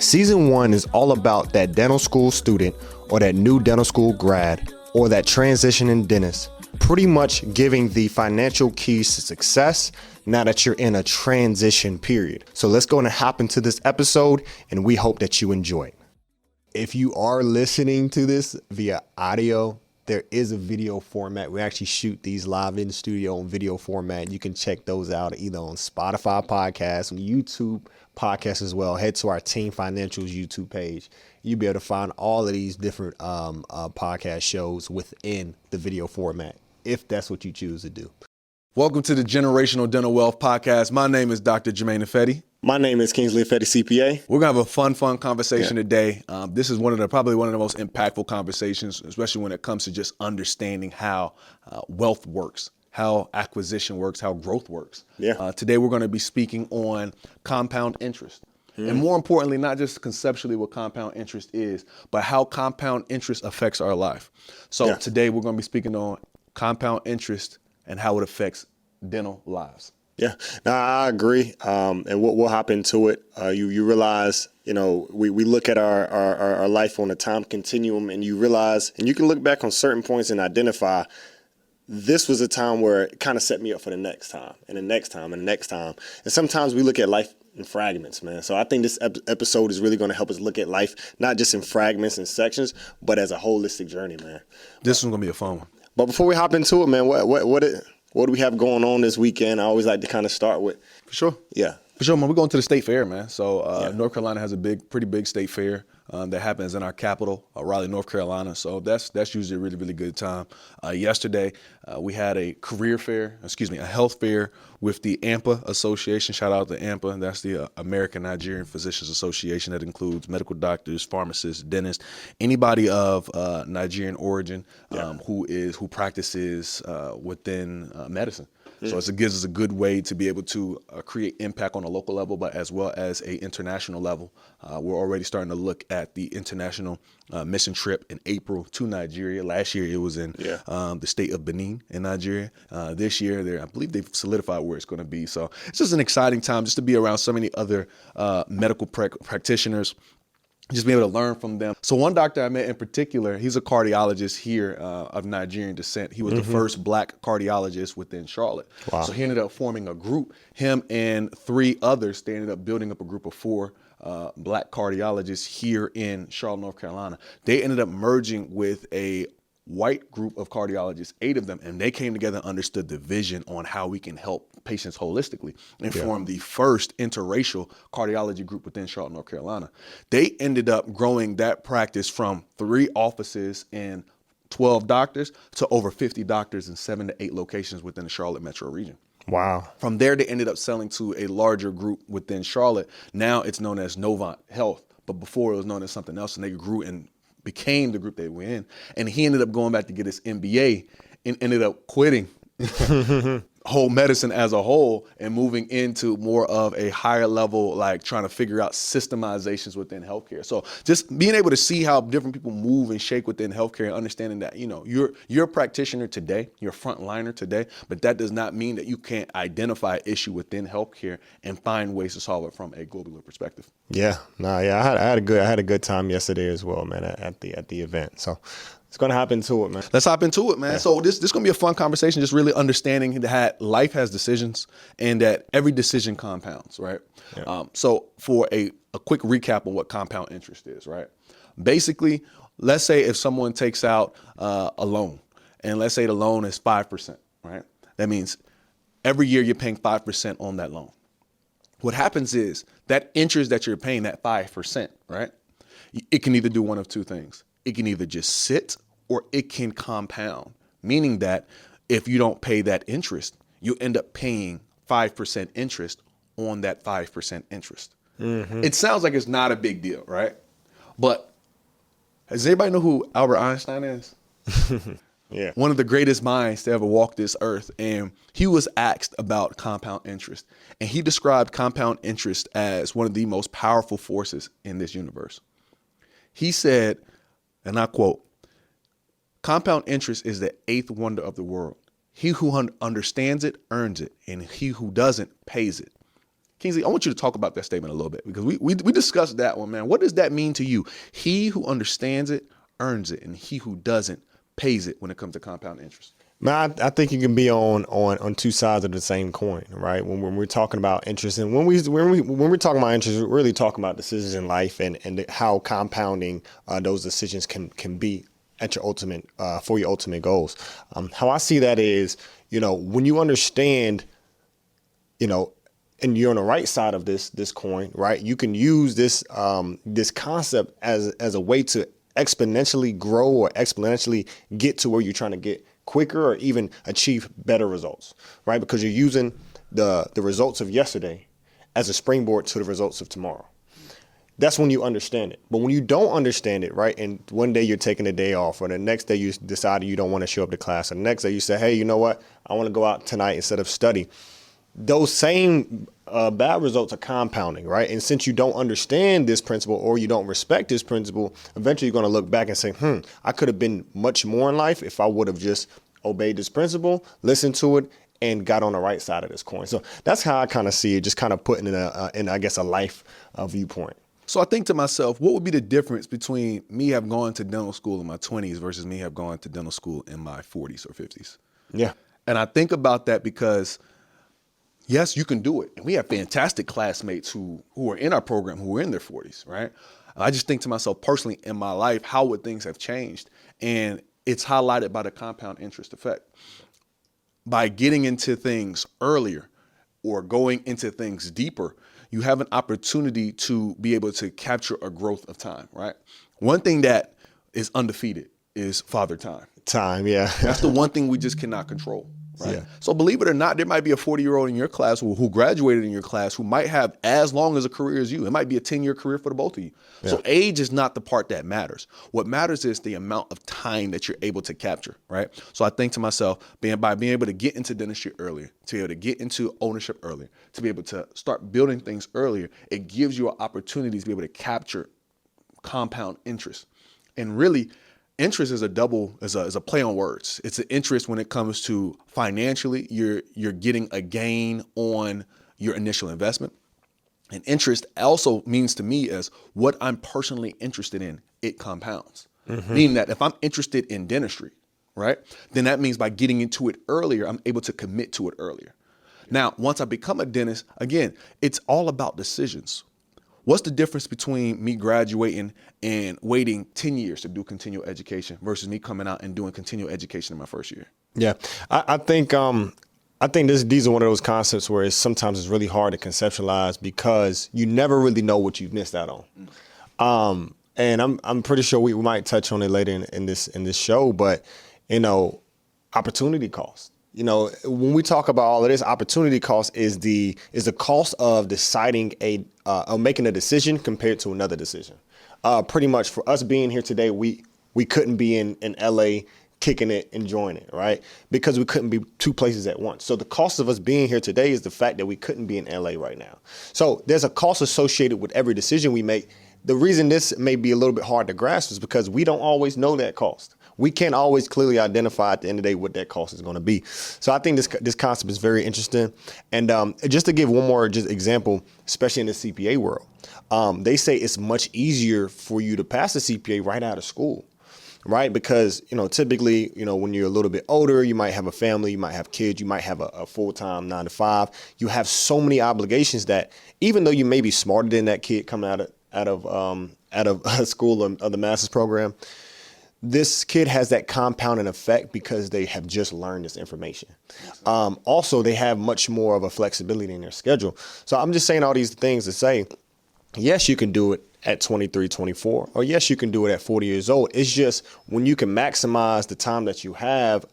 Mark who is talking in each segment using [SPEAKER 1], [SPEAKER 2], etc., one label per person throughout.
[SPEAKER 1] Season 1 is all about that dental school student or that new dental school grad or that transitioning dentist, pretty much giving the financial keys to success now that you're in a transition period. So let's go and hop into this episode, and we hope that you enjoy it. If you are listening to this via audio, there is a video format. We actually shoot these live in the studio on video format. You can check those out either on Spotify podcasts, on YouTube podcasts as well. Head to our Team Financials YouTube page. You'll be able to find all of these different podcast shows within the video format, if that's what you choose to do.
[SPEAKER 2] Welcome to the Generational Dental Wealth Podcast. My name is Dr. Jermaine Affetti.
[SPEAKER 1] My name is Kingsley Affetti, CPA.
[SPEAKER 2] We're going to have a fun conversation today. This is probably one of the most impactful conversations, especially when it comes to just understanding how wealth works, how acquisition works, how growth works. Today, we're going to be speaking on compound interest. And more importantly, not just conceptually what compound interest is, but how compound interest affects our life. So today, we're going to be speaking on compound interest and how it affects dental lives.
[SPEAKER 1] Yeah, no, I agree. And we'll hop into it. You realize, we look at our life on a time continuum, and you realize, and you can look back on certain points and identify, this was a time where it kind of set me up for the next time and the next time and the next time. And sometimes we look at life in fragments, man. So I think this episode is really going to help us look at life, not just in fragments and sections, but as a holistic journey, man.
[SPEAKER 2] This one's going to be a fun one.
[SPEAKER 1] But before we hop into it, man, what do we have going on this weekend? I always like to kind of start with.
[SPEAKER 2] For sure.
[SPEAKER 1] Yeah.
[SPEAKER 2] For sure, man. We're going to the state fair, man. So North Carolina has a pretty big state fair that happens in our capital, Raleigh, North Carolina. So that's usually a really, really good time. Yesterday, we had a health fair with the AMPA Association. Shout out to AMPA. That's the American Nigerian Physicians Association. That includes medical doctors, pharmacists, dentists, anybody of Nigerian origin who practices within medicine. So it gives us a good way to be able to create impact on a local level, but as well as a international level. We're already starting to look at the international mission trip in April to Nigeria. Last year, it was in the state of Benin in Nigeria. This year, I believe they've solidified where it's going to be. So it's just an exciting time just to be around so many other medical practitioners. Just be able to learn from them. So one doctor I met in particular, he's a cardiologist here of Nigerian descent. He was the first black cardiologist within Charlotte. Wow. So he ended up forming a group. Him and 3 others, they ended up building up a group of 4 black cardiologists here in Charlotte, North Carolina. They ended up merging with a white group of cardiologists, 8 of them, and they came together and understood the vision on how we can help patients holistically and formed the first interracial cardiology group within Charlotte, North Carolina. They ended up growing that practice from 3 offices and 12 doctors to over 50 doctors in 7 to 8 locations within the Charlotte metro region.
[SPEAKER 1] Wow.
[SPEAKER 2] From there, they ended up selling to a larger group within Charlotte. Now it's known as Novant Health, but before it was known as something else, and they grew and became the group they were in. And he ended up going back to get his MBA and ended up quitting whole medicine as a whole and moving into more of a higher level, like trying to figure out systemizations within healthcare. So just being able to see how different people move and shake within healthcare and understanding that, you're a practitioner today, you're a frontliner today, but that does not mean that you can't identify an issue within healthcare and find ways to solve it from a global perspective.
[SPEAKER 1] I had a good time yesterday as well, man, at the event. So it's going to hop into it, man.
[SPEAKER 2] Let's hop into it, man. Yeah. So this is going to be a fun conversation, just really understanding that life has decisions and that every decision compounds, right? Yeah. So for a quick recap of what compound interest is, right? Basically, let's say if someone takes out a loan, and let's say the loan is 5%, right? That means every year you're paying 5% on that loan. What happens is that interest that you're paying, that 5%, right? It can either do one of 2 things. It can either just sit or it can compound, meaning that if you don't pay that interest, you end up paying 5% interest on that 5% interest. It sounds like it's not a big deal, right? But does anybody know who Albert Einstein is?
[SPEAKER 1] Yeah.
[SPEAKER 2] One of the greatest minds to ever walk this earth. And he was asked about compound interest. And he described compound interest as one of the most powerful forces in this universe. He said, and I quote, "Compound interest is the 8th wonder of the world. He who understands it earns it, and he who doesn't pays it. Kingsley, I want you to talk about that statement a little bit because we discussed that one, man. What does that mean to you? He who understands it earns it, and he who doesn't pays it when it comes to compound interest.
[SPEAKER 1] Man, I think you can be on two sides of the same coin, right? When we're talking about interest, and when we're talking about interest, we're really talking about decisions in life and how compounding those decisions can be at your ultimate for your ultimate goals. How I see that is, when you understand, and you're on the right side of this coin, right? You can use this concept as a way to exponentially grow or exponentially get to where you're trying to get quicker or even achieve better results, right? Because you're using the results of yesterday as a springboard to the results of tomorrow. That's when you understand it. But when you don't understand it, right, and one day you're taking a day off, or the next day you decide you don't want to show up to class, or the next day you say, hey, you know what, I want to go out tonight instead of study. Those same bad results are compounding, right? And since you don't understand this principle or you don't respect this principle, eventually you're going to look back and say, I could have been much more in life if I would have just obeyed this principle, listened to it, and got on the right side of this coin. So that's how I kind of see it, just kind of putting in a life viewpoint.
[SPEAKER 2] So I think to myself, what would be the difference between me have gone to dental school in my 20s versus me have gone to dental school in my 40s or 50s?
[SPEAKER 1] Yeah.
[SPEAKER 2] And I think about that because yes, you can do it. And we have fantastic classmates who are in our program who are in their 40s, right? I just think to myself personally in my life, how would things have changed? And it's highlighted by the compound interest effect. By getting into things earlier or going into things deeper, you have an opportunity to be able to capture a growth of time, right? One thing that is undefeated is father time.
[SPEAKER 1] Time, yeah.
[SPEAKER 2] That's the one thing we just cannot control. Right?
[SPEAKER 1] Yeah.
[SPEAKER 2] So believe it or not, there might be a 40-year-old in your class who graduated in your class who might have as long as a career as you. It might be a 10-year career for the both of you. Yeah. So age is not the part that matters. What matters is the amount of time that you're able to capture, right? So I think to myself, by being able to get into dentistry earlier, to be able to get into ownership earlier, to be able to start building things earlier, it gives you an opportunity to be able to capture compound interest. And really, interest is a play on words. It's an interest when it comes to financially, you're getting a gain on your initial investment. And interest also means to me as what I'm personally interested in, it compounds. Mm-hmm. Meaning that if I'm interested in dentistry, right, then that means by getting into it earlier, I'm able to commit to it earlier. Now, once I become a dentist, again, it's all about decisions. What's the difference between me graduating and waiting 10 years to do continual education versus me coming out and doing continual education in my first year?
[SPEAKER 1] Yeah, I think these are one of those concepts where sometimes it's really hard to conceptualize because you never really know what you've missed out on. And I'm pretty sure we might touch on it later in this show, but opportunity cost. When we talk about all of this, opportunity cost is the cost of deciding or making a decision compared to another decision. Pretty much for us being here today, we couldn't be in LA kicking it, enjoying it, right? Because we couldn't be two places at once. So the cost of us being here today is the fact that we couldn't be in LA right now. So there's a cost associated with every decision we make. The reason this may be a little bit hard to grasp is because we don't always know that cost. We can't always clearly identify at the end of the day what that cost is going to be. So I think this concept is very interesting. And just to give one more example, especially in the CPA world, they say it's much easier for you to pass the CPA right out of school, right? Because, typically, when you're a little bit older, you might have a family, you might have kids, you might have a full-time 9-to-5. You have so many obligations that even though you may be smarter than that kid coming out of school or the master's program, this kid has that compounding effect because they have just learned this information. Also, they have much more of a flexibility in their schedule. So I'm just saying all these things to say, yes, you can do it at 23, 24, or yes, you can do it at 40 years old. It's just when you can maximize the time that you have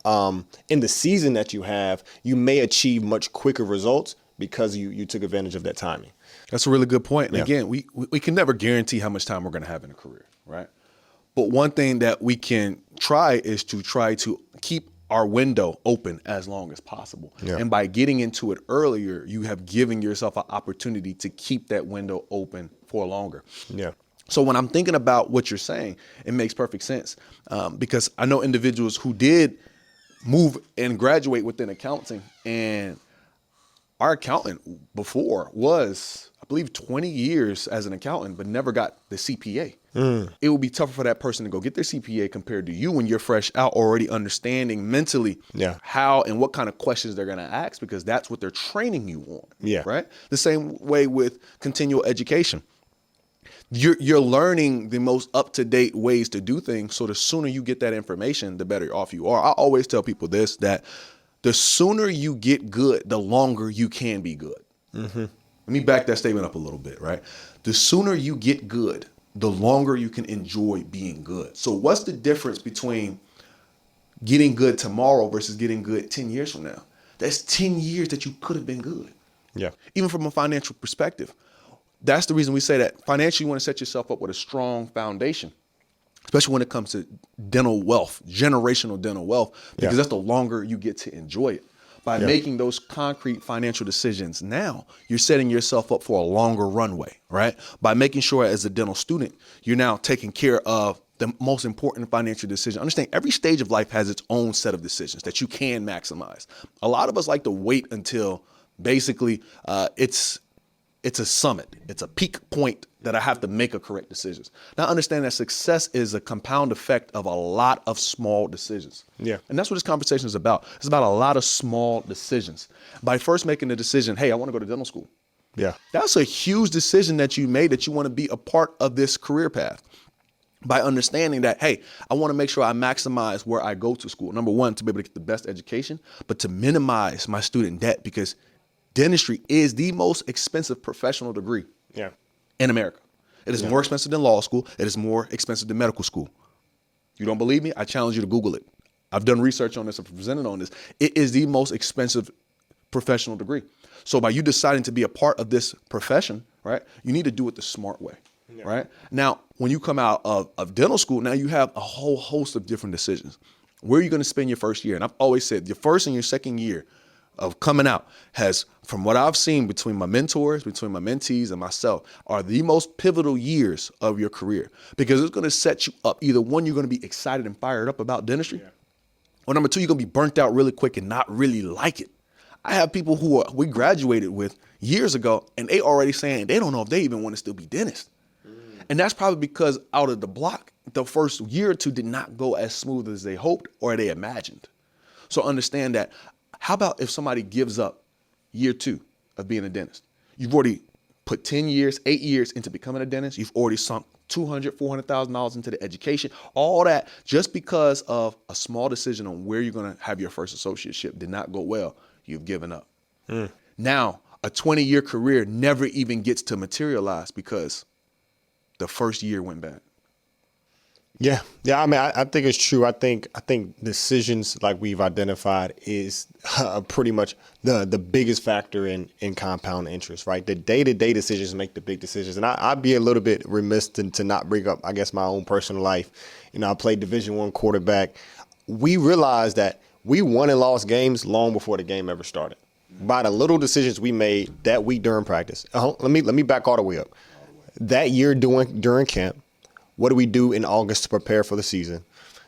[SPEAKER 1] in the season that you have, you may achieve much quicker results because you took advantage of that timing.
[SPEAKER 2] That's a really good point. And again, we can never guarantee how much time we're going to have in a career, right? But one thing that we can try is to try to keep our window open as long as possible. Yeah. And by getting into it earlier, you have given yourself an opportunity to keep that window open for longer. Yeah. So when I'm thinking about what you're saying, it makes perfect sense because I know individuals who did move and graduate within accounting and our accountant before was, I believe, 20 years as an accountant, but never got the CPA. It would be tougher for that person to go get their CPA compared to you when you're fresh out, already understanding mentally how and what kind of questions they're going to ask, because that's what they're training you on.
[SPEAKER 1] Yeah.
[SPEAKER 2] Right. The same way with continual education. You're learning the most up-to-date ways to do things. So the sooner you get that information, the better off you are. I always tell people this, that the sooner you get good, the longer you can be good. Let me back that statement up a little bit, right? The sooner you get good, the longer you can enjoy being good. So what's the difference between getting good tomorrow versus getting good 10 years from now? That's 10 years that you could have been good.
[SPEAKER 1] Yeah.
[SPEAKER 2] Even from a financial perspective. That's the reason we say that financially you want to set yourself up with a strong foundation, especially when it comes to dental wealth, generational dental wealth, because that's the longer you get to enjoy it. By making those concrete financial decisions now, you're setting yourself up for a longer runway, right? By making sure as a dental student, you're now taking care of the most important financial decision. Understand, every stage of life has its own set of decisions that you can maximize. A lot of us like to wait until basically it's a summit. It's a peak point that I have to make a correct decision. Now understand that success is a compound effect of a lot of small decisions. Yeah. And that's what this conversation is about. It's about a lot of small decisions. By first making the decision, hey, I want to go to dental school. Yeah. That's a huge decision that you made, that you want to be a part of this career path. By understanding that, hey, I want to make sure I maximize where I go to school. Number one, to be able to get the best education, but to minimize my student debt, because dentistry is the most expensive professional degree in America. It is more expensive than law school. It is more expensive than medical school. You don't believe me? I challenge you to Google it. I've done research on this. I've presented on this. It is the most expensive professional degree. So by you deciding to be a part of this profession, right, you need to do it the smart way, right? Now, when you come out of dental school, now you have a whole host of different decisions. Where are you going to spend your first year? And I've always said your first and your second year of coming out has, from what I've seen between my mentors, between my mentees and myself, are the most pivotal years of your career, because it's going to set you up. Either one, you're going to be excited and fired up about dentistry, or number two, you're going to be burnt out really quick and not really like it. I have people who we graduated with years ago, and they already saying they don't know if they even want to still be dentists. And that's probably because out of the block, the first year or two did not go as smooth as they hoped or they imagined. So understand that. How about if somebody gives up year two of being a dentist? You've already put 10 years, 8 years into becoming a dentist. You've already sunk $200,000, $400,000 into the education. All that just because of a small decision on where you're going to have your first associateship did not go well. You've given up. Now, a 20-year career never even gets to materialize because the first year went bad.
[SPEAKER 1] Yeah. I mean, I think it's true. I think decisions like we've identified is pretty much the biggest factor in compound interest, right? The day-to-day decisions make the big decisions. And I'd be a little bit remiss to not bring up, I guess, my own personal life. You know, I played Division I quarterback. We realized that we won and lost games long before the game ever started by the little decisions we made that week during practice. Let me back all the way up. That year during camp, what do we do in August to prepare for the season?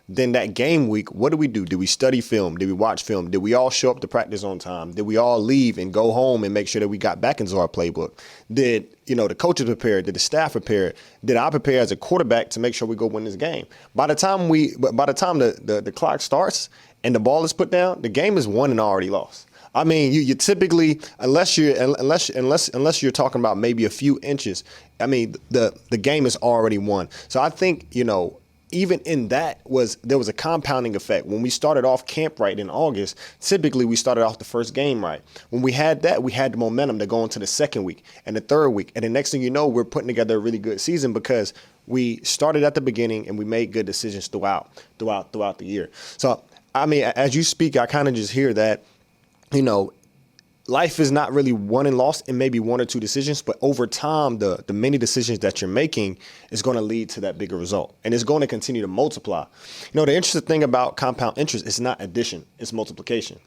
[SPEAKER 1] Then that game week, what do we do? Did we study film? Did we watch film? Did we all show up to practice on time? Did we all leave and go home and make sure that we got back into our playbook? Did, the coaches prepare? Did the staff prepare? Did I prepare as a quarterback to make sure we go win this game? By the time the clock starts and the ball is put down, the game is won and already lost. I mean, you typically, unless you're talking about maybe a few inches, I mean, the game is already won. So I think, even in that there was a compounding effect. When we started off camp right in August, typically we started off the first game right. When we had that, we had the momentum to go into the second week and the third week. And the next thing you know, we're putting together a really good season because we started at the beginning and we made good decisions throughout the year. So, I mean, as you speak, I kind of just hear that, life is not really won and lost in maybe one or two decisions, but over time, the many decisions that you're making is going to lead to that bigger result. And it's going to continue to multiply. The interesting thing about compound interest is not addition, it's multiplication.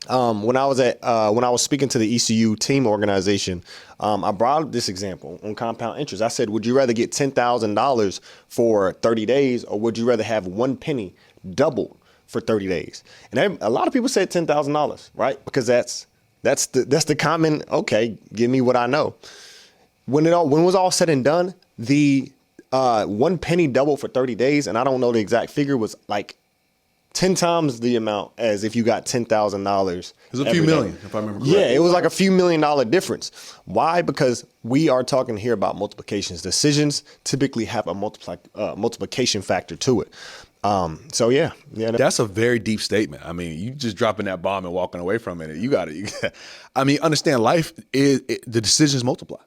[SPEAKER 1] When I was speaking to the ECU team organization, I brought up this example on compound interest. I said, would you rather get $10,000 for 30 days, or would you rather have one penny doubled for 30 days? And a lot of people said $10,000, right? Because that's That's the common, okay, give me what I know. When it was all said and done, the one penny doubled for 30 days, and I don't know the exact figure, was like 10 times the amount as if you got $10,000.
[SPEAKER 2] It was a few million, if I remember correctly.
[SPEAKER 1] Yeah, it was like a few $1 million difference. Why? Because we are talking here about multiplications. Decisions typically have a multiplication factor to it. So yeah.
[SPEAKER 2] That's a very deep statement. I mean, you just dropping that bomb and walking away from it. You got to, I mean, understand life the decisions multiply.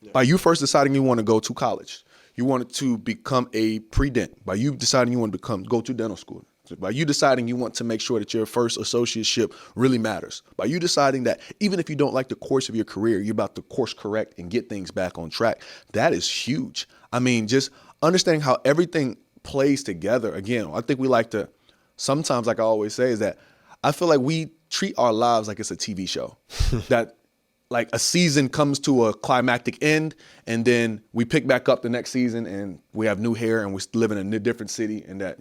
[SPEAKER 2] Yeah. By you first deciding you want to go to college, you wanted to become a pre-dent. By you deciding you want to go to dental school. By you deciding you want to make sure that your first associateship really matters. By you deciding that even if you don't like the course of your career, you're about to course correct and get things back on track. That is huge. I mean, just understanding how everything plays together. Again, I think we like to, sometimes, like I always say, is that I feel like we treat our lives like it's a TV show. That like a season comes to a climactic end, and then we pick back up the next season and we have new hair and we live in a different city, and that,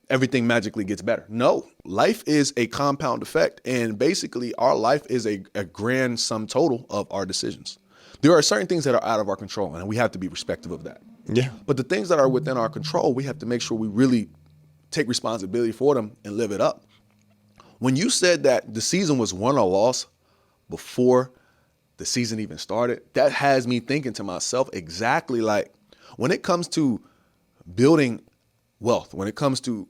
[SPEAKER 2] everything magically gets better. No, life is a compound effect. And basically our life is a grand sum total of our decisions. There are certain things that are out of our control, and we have to be respectful of that.
[SPEAKER 1] Yeah.
[SPEAKER 2] But the things that are within our control, we have to make sure we really take responsibility for them and live it up. When you said that the season was won or lost before the season even started, that has me thinking to myself exactly like when it comes to building wealth, when it comes to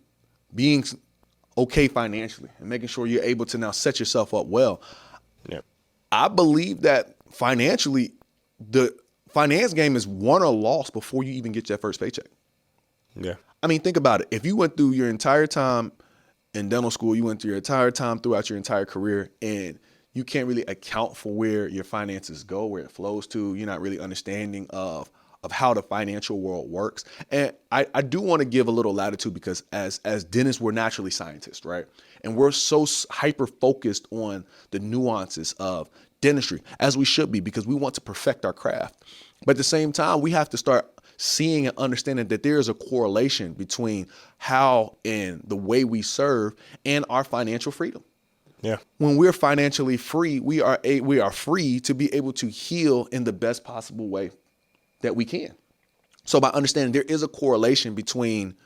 [SPEAKER 2] being okay financially and making sure you're able to now set yourself up well.
[SPEAKER 1] Yeah.
[SPEAKER 2] I believe that financially, the finance game is won or lost before you even get your first paycheck.
[SPEAKER 1] Yeah.
[SPEAKER 2] I mean, think about it. If you went through your entire time in dental school, you went through your entire time throughout your entire career, and you can't really account for where your finances go, where it flows to, you're not really understanding of how the financial world works. And I do want to give a little latitude because as dentists, we're naturally scientists, right? And we're so hyper focused on the nuances of dentistry, as we should be, because we want to perfect our craft. But at the same time, we have to start seeing and understanding that there is a correlation between how and the way we serve and our financial freedom.
[SPEAKER 1] Yeah.
[SPEAKER 2] When we're financially free, we are free to be able to heal in the best possible way that we can. So by understanding there is a correlation between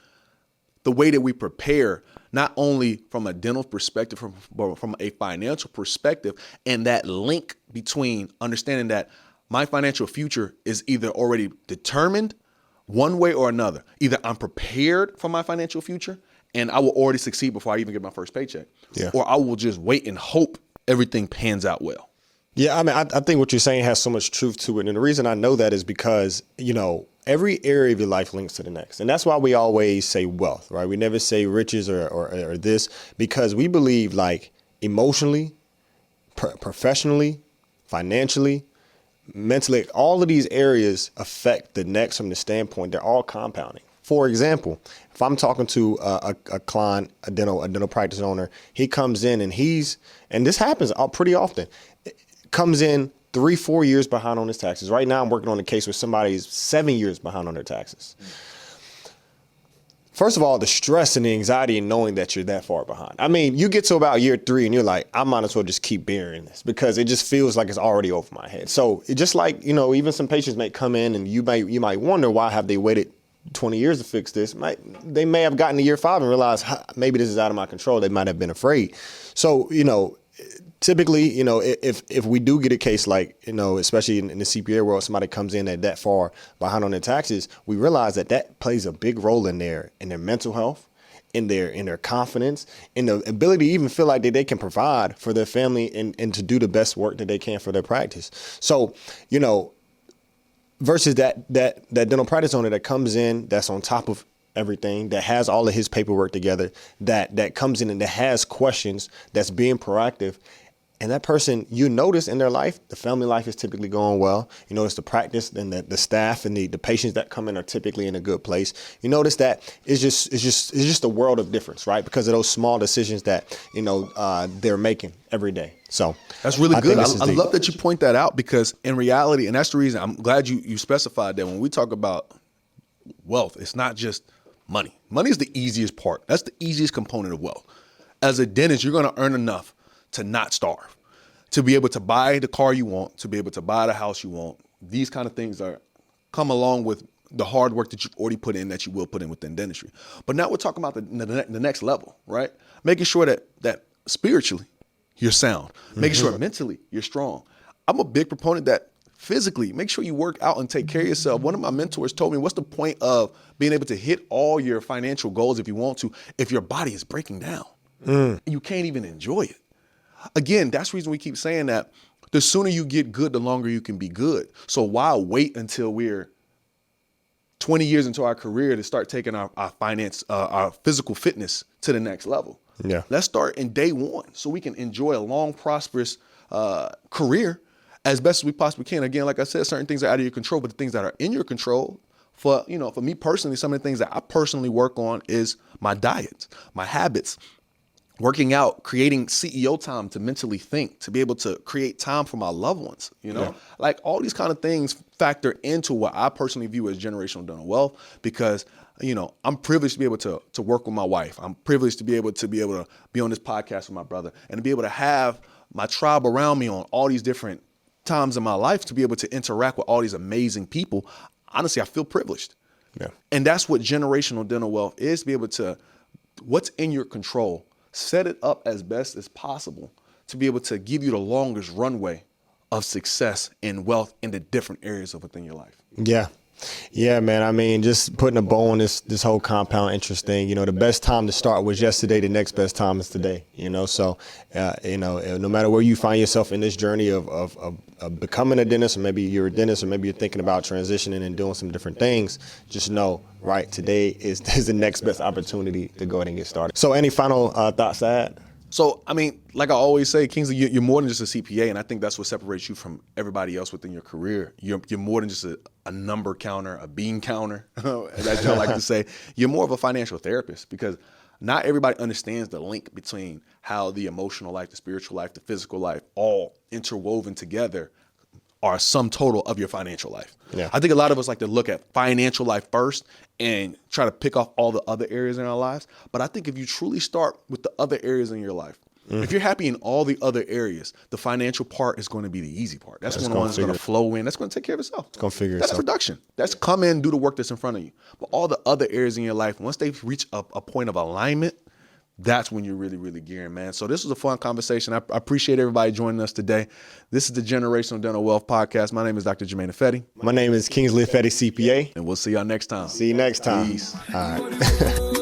[SPEAKER 2] the way that we prepare, not only from a dental perspective, but from a financial perspective, and that link between understanding that my financial future is either already determined one way or another. Either I'm prepared for my financial future and I will already succeed before I even get my first paycheck, or I will just wait and hope everything pans out well.
[SPEAKER 1] Yeah, I mean, I think what you're saying has so much truth to it. And the reason I know that is because, every area of your life links to the next. And that's why we always say wealth, right? We never say riches or this, because we believe like emotionally, professionally, financially, mentally, all of these areas affect the next from the standpoint. They're all compounding. For example, if I'm talking to a client, a dental practice owner, he comes in and this happens pretty often, comes in 3-4 years behind on his taxes. Right now, I'm working on a case where somebody is 7 years behind on their taxes. First of all, the stress and the anxiety in knowing that you're that far behind. I mean, you get to about year 3 and you're like, I might as well just keep bearing this because it just feels like it's already over my head. So it just like, even some patients may come in and you might wonder why have they waited 20 years to fix this. They may have gotten to year 5 and realized maybe this is out of my control. They might have been afraid. So, typically, if we do get a case like, especially in the CPA world, somebody comes in that far behind on their taxes, we realize that plays a big role in their mental health, in their confidence, in the ability to even feel like that they can provide for their family and to do the best work that they can for their practice. So, versus that dental practice owner that comes in, that's on top of everything, that has all of his paperwork together, that comes in and that has questions, that's being proactive. And that person, you notice in their life, the family life is typically going well. You notice the practice and the staff and the patients that come in are typically in a good place. You notice that it's just a world of difference, right? Because of those small decisions that, they're making every day. So
[SPEAKER 2] that's really good. I love that you point that out because in reality, and that's the reason I'm glad you specified that when we talk about wealth, it's not just money. Money is the easiest part. That's the easiest component of wealth. As a dentist, you're going to earn enough to not starve. to be able to buy the car you want, to be able to buy the house you want. These kind of things come along with the hard work that you've already put in, that you will put in within dentistry. But now we're talking about the next level, right? Making sure that spiritually you're sound, making sure mentally you're strong. I'm a big proponent that physically, make sure you work out and take care of yourself. One of my mentors told me, what's the point of being able to hit all your financial goals if you want to, if your body is breaking down? You can't even enjoy it. Again, that's the reason we keep saying that the sooner you get good, the longer you can be good. So why wait until we're 20 years into our career to start taking our physical fitness to the next level?
[SPEAKER 1] Yeah.
[SPEAKER 2] Let's start in day one so we can enjoy a long, prosperous career as best as we possibly can. Again, like I said, certain things are out of your control, but the things that are in your control, for me personally, some of the things that I personally work on is my diet, my habits, working out, creating CEO time to mentally think, to be able to create time for my loved ones, like all these kind of things factor into what I personally view as generational dental wealth, because I'm privileged to be able to work with my wife. I'm privileged to be able to be on this podcast with my brother, and to be able to have my tribe around me on all these different times in my life, to be able to interact with all these amazing people. Honestly, I feel privileged.
[SPEAKER 1] Yeah.
[SPEAKER 2] And that's what generational dental wealth is, to be able to, what's in your control, set it up as best as possible to be able to give you the longest runway of success and wealth in the different areas of within your life.
[SPEAKER 1] Yeah. Yeah, man. I mean, just putting a bow on this whole compound interest thing, the best time to start was yesterday. The next best time is today, so, no matter where you find yourself in this journey of becoming a dentist, or maybe you're a dentist, or maybe you're thinking about transitioning and doing some different things, just know, right, today is the next best opportunity to go ahead and get started. So any final thoughts to add?
[SPEAKER 2] So, I mean, like I always say, Kingsley, you're more than just a CPA, and I think that's what separates you from everybody else within your career. You're more than just a number counter, a bean counter, as y'all like to say. You're more of a financial therapist, because not everybody understands the link between how the emotional life, the spiritual life, the physical life, all interwoven together are sum total of your financial life.
[SPEAKER 1] Yeah.
[SPEAKER 2] I think a lot of us like to look at financial life first and try to pick off all the other areas in our lives. But I think if you truly start with the other areas in your life, if you're happy in all the other areas, the financial part is going to be the easy part. That's one of the ones that's going to flow in. That's going to take care of itself.
[SPEAKER 1] It's going to figure
[SPEAKER 2] That's
[SPEAKER 1] itself.
[SPEAKER 2] production. That's come in, do the work that's in front of you. But all the other areas in your life, once they reach a point of alignment, that's when you're really, really gearing, man. So this was a fun conversation. I appreciate everybody joining us today. This is the Generational Dental Wealth Podcast. My name is Dr. Jermaine Affetti.
[SPEAKER 1] My name is Kingsley Affetti, CPA.
[SPEAKER 2] And we'll see y'all next time.
[SPEAKER 1] See you next time.
[SPEAKER 2] Peace.
[SPEAKER 1] All right.